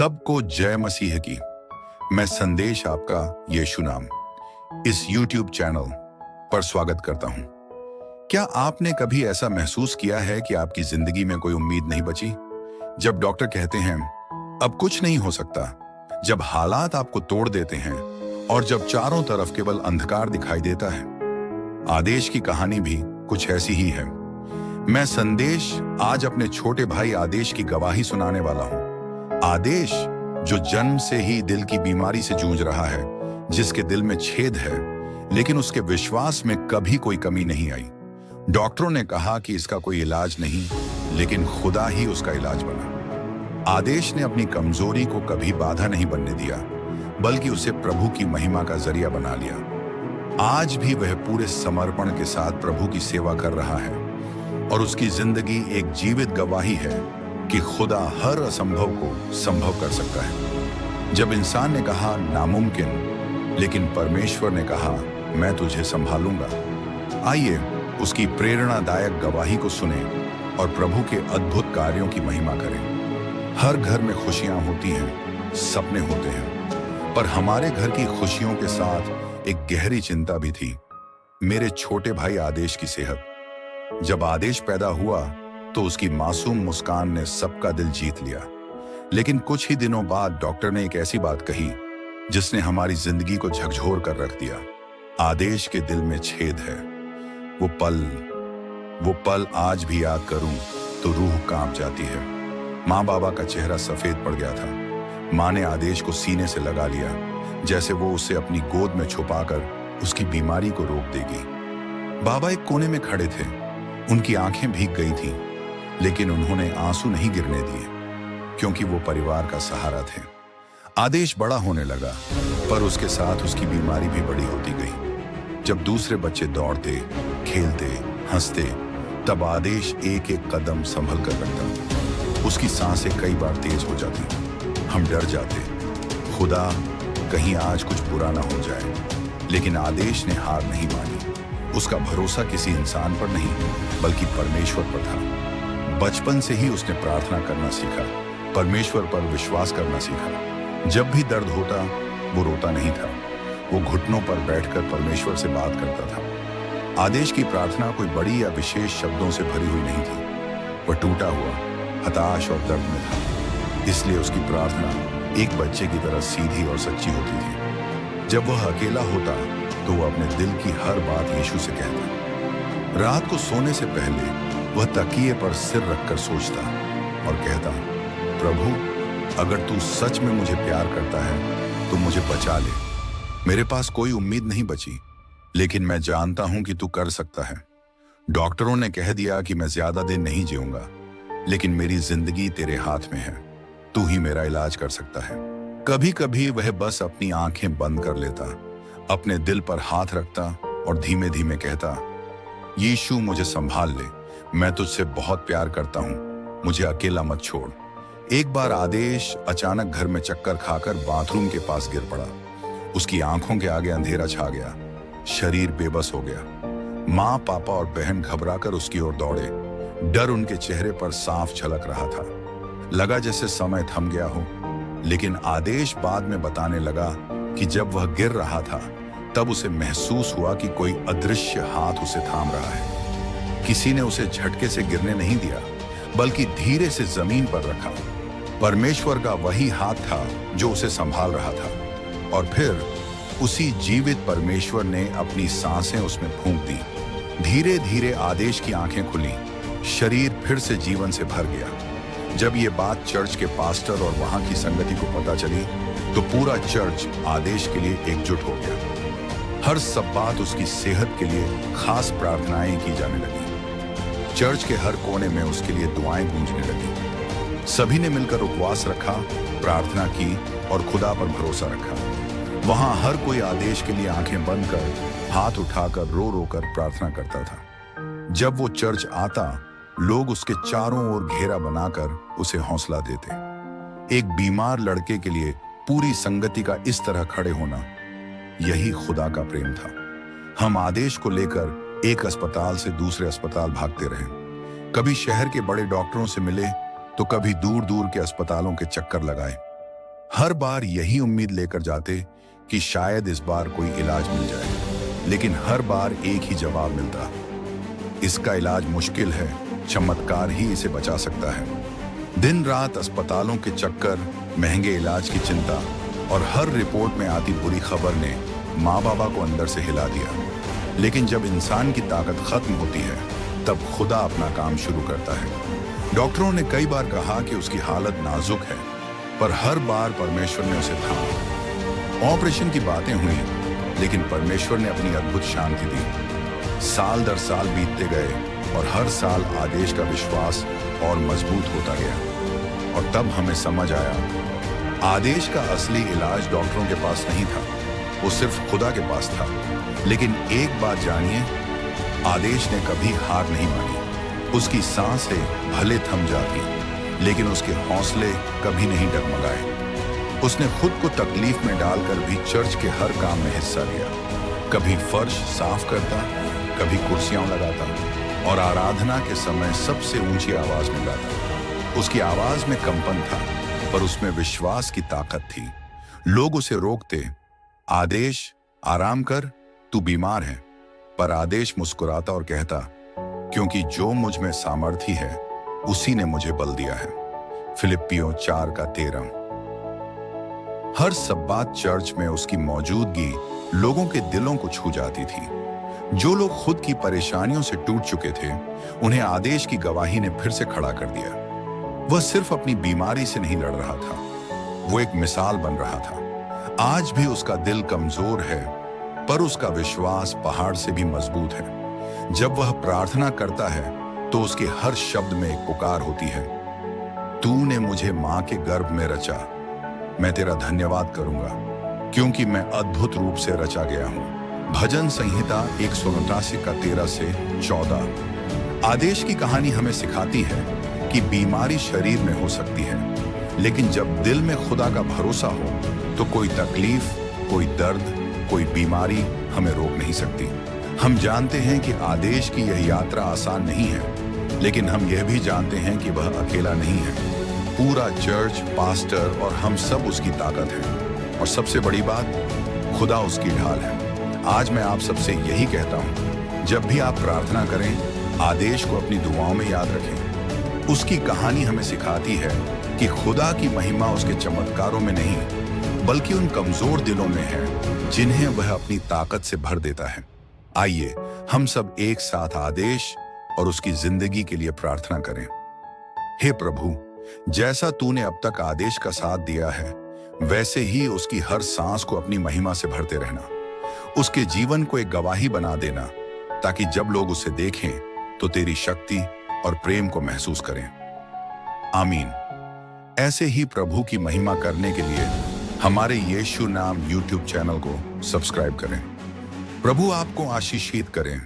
सबको जय मसीह की। मैं संदेश आपका यीशु नाम इस YouTube चैनल पर स्वागत करता हूं। क्या आपने कभी ऐसा महसूस किया है कि आपकी जिंदगी में कोई उम्मीद नहीं बची? जब डॉक्टर कहते हैं अब कुछ नहीं हो सकता, जब हालात आपको तोड़ देते हैं और जब चारों तरफ केवल अंधकार दिखाई देता है। आदेश की कहानी भी कुछ ऐसी ही है। मैं संदेश आज अपने छोटे भाई आदेश की गवाही सुनाने वाला हूं। आदेश जो जन्म से ही दिल की बीमारी से जूझ रहा है, जिसके दिल में छेद है, लेकिन उसके विश्वास में कभी कोई कमी नहीं आई। डॉक्टरों ने कहा कि इसका कोई इलाज नहीं, लेकिन खुदा ही उसका इलाज बना। आदेश ने अपनी कमजोरी को कभी बाधा नहीं बनने दिया, बल्कि उसे प्रभु की महिमा का जरिया बना लिया। आज भी वह पूरे समर्पण के साथ प्रभु की सेवा कर रहा है और उसकी जिंदगी एक जीवित गवाही है कि खुदा हर असंभव को संभव कर सकता है। जब इंसान ने कहा नामुमकिन, लेकिन परमेश्वर ने कहा मैं तुझे संभालूंगा। आइए उसकी प्रेरणादायक गवाही को सुने और प्रभु के अद्भुत कार्यों की महिमा करें। हर घर में खुशियां होती हैं, सपने होते हैं, पर हमारे घर की खुशियों के साथ एक गहरी चिंता भी थी। मेरे छोटे भाई आदेश की सेहत। जब आदेश पैदा हुआ तो उसकी मासूम मुस्कान ने सबका दिल जीत लिया, लेकिन कुछ ही दिनों बाद डॉक्टर ने एक ऐसी बात कही जिसने हमारी जिंदगी को झकझोर कर रख दिया। आदेश के दिल में छेद है। वो पल आज भी याद करूं तो रूह कांप जाती है। माँ बाबा का चेहरा सफेद पड़ गया था। माँ ने आदेश को सीने से लगा लिया, जैसे वो उसे अपनी गोद में छुपाकर उसकी बीमारी को रोक देगी। बाबा एक कोने में खड़े थे। उनकी आंखें भीग गई थीं, लेकिन उन्होंने आंसू नहीं गिरने दिए, क्योंकि वो परिवार का सहारा थे। आदेश बड़ा होने लगा, पर उसके साथ उसकी बीमारी भी बड़ी होती गई। जब दूसरे बच्चे दौड़ते, खेलते, हंसते, तब आदेश एक एक कदम संभल कर रखता। उसकी सांसें कई बार तेज हो जाती। हम डर जाते, खुदा कहीं आज कुछ बुरा ना हो जाए। लेकिन आदेश ने हार नहीं मानी। उसका भरोसा किसी इंसान पर नहीं, बल्कि परमेश्वर पर था। बचपन से ही उसने प्रार्थना करना सीखा, परमेश्वर पर विश्वास करना सीखा। जब भी दर्द होता, वो रोता नहीं था। वो घुटनों पर बैठकर परमेश्वर से बात करता था। आदेश की प्रार्थना कोई बड़ी या विशेष शब्दों से भरी हुई नहीं थी। वह टूटा हुआ, हताश और दर्द में था। इसलिए उसकी प्रार्थना एक बच्चे की तरह सीधी और सच्ची होती थी। जब वह अकेला होता तो वह अपने दिल की हर बात यीशु से कहता। रात को सोने से पहले वह तकिए पर सिर रखकर सोचता और कहता, प्रभु अगर तू सच में मुझे प्यार करता है तो मुझे बचा ले। मेरे पास कोई उम्मीद नहीं बची, लेकिन मैं जानता हूं कि तू कर सकता है। डॉक्टरों ने कह दिया कि मैं ज्यादा दिन नहीं जीऊंगा, लेकिन मेरी जिंदगी तेरे हाथ में है। तू ही मेरा इलाज कर सकता है। कभी कभी वह बस अपनी आंखें बंद कर लेता, अपने दिल पर हाथ रखता और धीमे धीमे कहता, यीशु मुझे संभाल ले, मैं तुझसे बहुत प्यार करता हूं, मुझे अकेला मत छोड़। एक बार आदेश अचानक घर में चक्कर खाकर बाथरूम के पास गिर पड़ा। उसकी आंखों के आगे अंधेरा छा गया, शरीर बेबस हो गया। माँ, पापा और बहन घबराकर उसकी ओर दौड़े। डर उनके चेहरे पर साफ झलक रहा था। लगा जैसे समय थम गया हो। लेकिन आदेश बाद में बताने लगा कि जब वह गिर रहा था, तब उसे महसूस हुआ कि कोई अदृश्य हाथ उसे थाम रहा है। किसी ने उसे झटके से गिरने नहीं दिया, बल्कि धीरे से जमीन पर रखा। परमेश्वर का वही हाथ था जो उसे संभाल रहा था। और फिर उसी जीवित परमेश्वर ने अपनी सांसें उसमें फूंक दी। धीरे धीरे आदेश की आंखें खुली, शरीर फिर से जीवन से भर गया। जब ये बात चर्च के पास्टर और वहां की संगति को पता चली, तो पूरा चर्च आदेश के लिए एकजुट हो गया। हर सब्बात उसकी सेहत के लिए खास प्रार्थनाएं की जाने लगी। चर्च के हर कोने में उसके लिए दुआएं गूंजने लगी। सभी ने मिलकर उपवास रखा, प्रार्थना की और खुदा पर भरोसा रखा। वहां हर कोई आदेश के लिए आंखें बंद कर, हाथ उठाकर रो रो कर प्रार्थना करता था। जब वो चर्च आता, लोग उसके चारों ओर घेरा बनाकर उसे हौसला देते। एक बीमार लड़के के लिए पूरी संगति का इस तरह खड़े होना, यही खुदा का प्रेम था। हम आदेश को लेकर एक अस्पताल से दूसरे अस्पताल भागते रहे। कभी शहर के बड़े डॉक्टरों से मिले, तो कभी दूर दूर के अस्पतालों के चक्कर लगाए। हर बार यही उम्मीद लेकर जाते कि शायद इस बार कोई इलाज मिल जाए, लेकिन हर बार एक ही जवाब मिलता, इसका इलाज मुश्किल है, चमत्कार ही इसे बचा सकता है। दिन रात अस्पतालों के चक्कर, महंगे इलाज की चिंता और हर रिपोर्ट में आती बुरी खबर ने माँ बाबा को अंदर से हिला दिया। लेकिन जब इंसान की ताकत खत्म होती है, तब खुदा अपना काम शुरू करता है। डॉक्टरों ने कई बार कहा कि उसकी हालत नाजुक है, पर हर बार परमेश्वर ने उसे थामा। ऑपरेशन की बातें हुई, लेकिन परमेश्वर ने अपनी अद्भुत शांति दी। साल दर साल बीतते गए और हर साल आदेश का विश्वास और मजबूत होता गया। और तब हमें समझ आया, आदेश का असली इलाज डॉक्टरों के पास नहीं था, वो सिर्फ खुदा के पास था। लेकिन एक बात जानिए, आदेश ने कभी हार नहीं मानी। उसकी सांसें भले थम जाती, लेकिन उसके हौसले कभी नहीं डगमगाए। उसने खुद को तकलीफ में डालकर भी चर्च के हर काम में हिस्सा लिया। कभी फर्श साफ करता, कभी कुर्सियां लगाता और आराधना के समय सबसे ऊंची आवाज में गाता। उसकी आवाज में कंपन था, पर उसमें विश्वास की ताकत थी। लोग उसे रोकते, आदेश आराम कर, तू बीमार है। पर आदेश मुस्कुराता और कहता, क्योंकि जो मुझ में सामर्थ्य है, उसी ने मुझे बल दिया है। फिलिप्पियों 4:13। हर सब्बात चर्च में उसकी मौजूदगी लोगों के दिलों को छू जाती थी। जो लोग खुद की परेशानियों से टूट चुके थे, उन्हें आदेश की गवाही ने फिर से खड़ा कर दिया। वह सिर्फ अपनी बीमारी से नहीं लड़ रहा था, वो एक मिसाल बन रहा था। आज भी उसका दिल कमजोर है, पर उसका विश्वास पहाड़ से भी मजबूत है। जब वह प्रार्थना करता है, तो उसके हर शब्द में एक पुकार होती है, तूने मुझे मां के गर्भ में रचा, मैं तेरा धन्यवाद करूंगा, क्योंकि मैं अद्भुत रूप से रचा गया हूं। भजन संहिता 189:13-14। आदेश की कहानी हमें सिखाती है कि बीमारी शरीर में हो सकती है, लेकिन जब दिल में खुदा का भरोसा हो, तो कोई तकलीफ, कोई दर्द, कोई बीमारी हमें रोक नहीं सकती। हम जानते हैं कि आदेश की यह यात्रा आसान नहीं है, लेकिन हम यह भी जानते हैं कि वह अकेला नहीं है। पूरा चर्च, पास्टर और हम सब उसकी ताकत हैं। और सबसे बड़ी बात, खुदा उसकी ढाल है। आज मैं आप सबसे यही कहता हूं, जब भी आप प्रार्थना करें, आदेश को अपनी दुआओं में याद रखें। उसकी कहानी हमें सिखाती है कि खुदा की महिमा उसके चमत्कारों में नहीं, बल्कि उन कमजोर दिलों में है, जिन्हें वह अपनी ताकत से भर देता है। आइए हम सब एक साथ आदेश और उसकी जिंदगी के लिए प्रार्थना करें। हे प्रभु, जैसा तूने अब तक आदेश का साथ दिया है, वैसे ही उसकी हर सांस को अपनी महिमा से भरते रहना। उसके जीवन को एक गवाही बना देना, ताकि जब लोग उसे देखें तो तेरी शक्ति और प्रेम को महसूस करें। आमीन। ऐसे ही प्रभु की महिमा करने के लिए हमारे यीशु नाम YouTube चैनल को सब्सक्राइब करें। प्रभु आपको आशीषित करें।